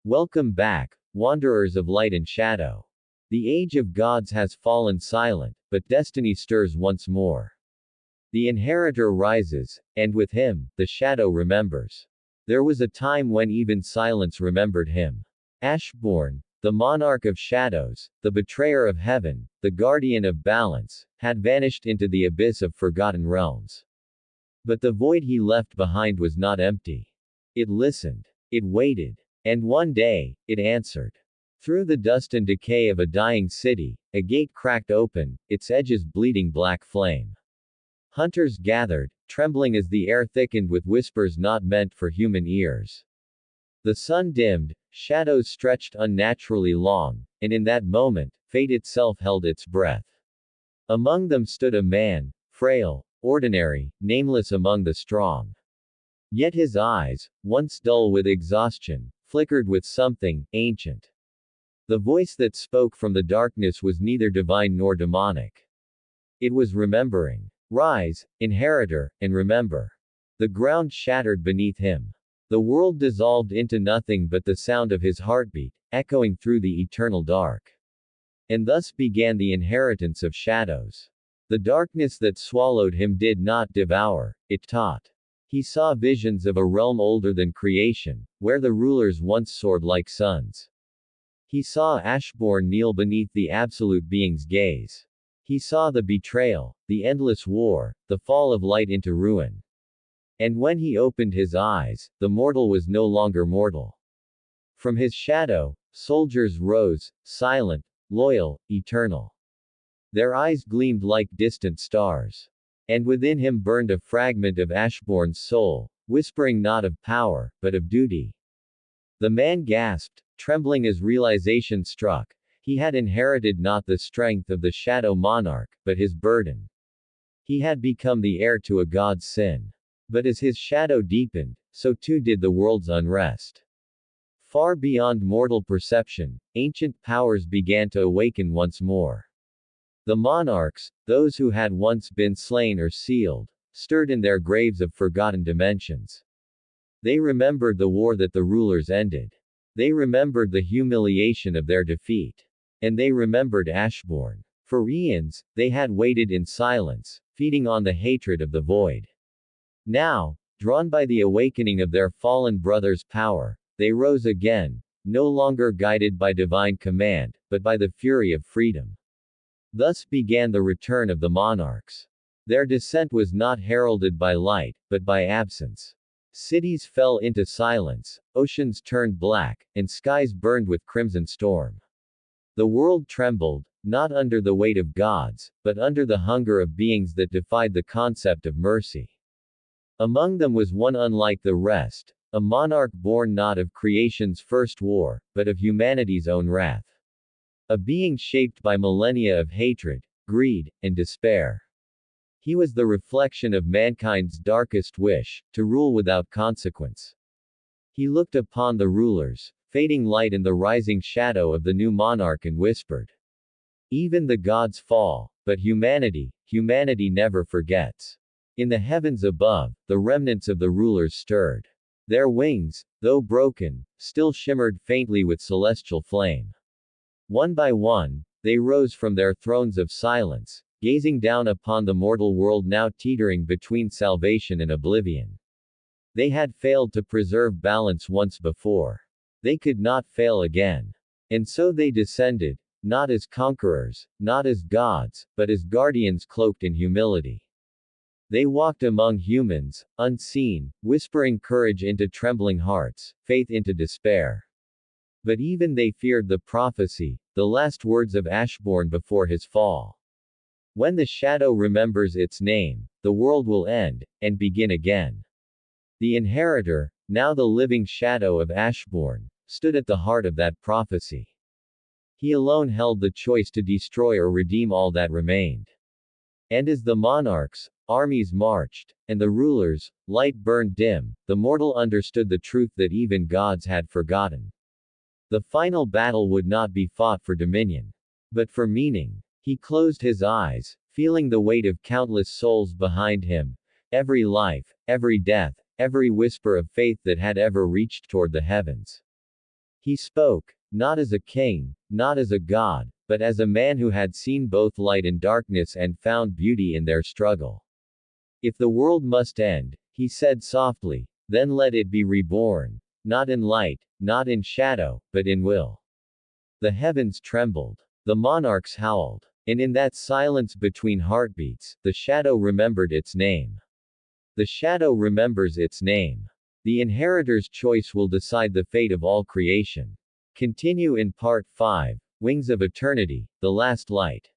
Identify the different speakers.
Speaker 1: Welcome back, wanderers of light and shadow. The age of gods has fallen silent, but destiny stirs once more. The inheritor rises, and with him, the shadow remembers. There was a time when even silence remembered him. Ashborn, the monarch of shadows, the betrayer of heaven, the guardian of balance, had vanished into the abyss of forgotten realms. But the void he left behind was not empty. It listened. It waited. And one day, it answered. Through the dust and decay of a dying city, a gate cracked open, its edges bleeding black flame. Hunters gathered, trembling as the air thickened with whispers not meant for human ears. The sun dimmed, shadows stretched unnaturally long, and in that moment, fate itself held its breath. Among them stood a man, frail, ordinary, nameless among the strong. Yet his eyes, once dull with exhaustion, flickered with something ancient. The voice that spoke from the darkness was neither divine nor demonic. It was remembering. Rise, inheritor, and remember. The ground shattered beneath him. The world dissolved into nothing but the sound of his heartbeat, echoing through the eternal dark. And thus began the inheritance of shadows. The darkness that swallowed him did not devour, it taught. He saw visions of a realm older than creation, where the rulers once soared like suns. He saw Ashborn kneel beneath the absolute being's gaze. He saw the betrayal, the endless war, the fall of light into ruin. And when he opened his eyes, the mortal was no longer mortal. From his shadow, soldiers rose, silent, loyal, eternal. Their eyes gleamed like distant stars. And within him burned a fragment of Ashborn's soul, whispering not of power, but of duty. The man gasped, trembling as realization struck. He had inherited not the strength of the shadow monarch, but his burden. He had become the heir to a god's sin. But as his shadow deepened, so too did the world's unrest. Far beyond mortal perception, ancient powers began to awaken once more. The monarchs, those who had once been slain or sealed, stirred in their graves of forgotten dimensions. They remembered the war that the rulers ended. They remembered the humiliation of their defeat. And they remembered Ashborn. For eons, they had waited in silence, feeding on the hatred of the void. Now, drawn by the awakening of their fallen brother's power, they rose again, no longer guided by divine command, but by the fury of freedom. Thus began the return of the monarchs. Their descent was not heralded by light, but by absence. Cities fell into silence, oceans turned black, and skies burned with crimson storm. The world trembled, not under the weight of gods, but under the hunger of beings that defied the concept of mercy. Among them was one unlike the rest, a monarch born not of creation's first war, but of humanity's own wrath. A being shaped by millennia of hatred, greed, and despair. He was the reflection of mankind's darkest wish, to rule without consequence. He looked upon the rulers, fading light in the rising shadow of the new monarch and whispered. Even the gods fall, but humanity never forgets. In the heavens above, the remnants of the rulers stirred. Their wings, though broken, still shimmered faintly with celestial flame. One by one, they rose from their thrones of silence, gazing down upon the mortal world now teetering between salvation and oblivion. They had failed to preserve balance once before. They could not fail again. And so they descended, not as conquerors, not as gods, but as guardians cloaked in humility. They walked among humans, unseen, whispering courage into trembling hearts, faith into despair. But even they feared the prophecy, the last words of Ashborn before his fall. When the shadow remembers its name, the world will end, and begin again. The inheritor, now the living shadow of Ashborn, stood at the heart of that prophecy. He alone held the choice to destroy or redeem all that remained. And as the monarchs, armies marched, and the rulers, light burned dim, the mortal understood the truth that even gods had forgotten. The final battle would not be fought for dominion, but for meaning. He closed his eyes, feeling the weight of countless souls behind him, every life, every death, every whisper of faith that had ever reached toward the heavens. He spoke, not as a king, not as a god, but as a man who had seen both light and darkness and found beauty in their struggle. If the world must end, he said softly, then let it be reborn. Not in light, not in shadow, but in will. The heavens trembled. The monarchs howled. And in that silence between heartbeats, the shadow remembered its name. The shadow remembers its name. The inheritor's choice will decide the fate of all creation. Continue in Part 5, Wings of Eternity, The Last Light.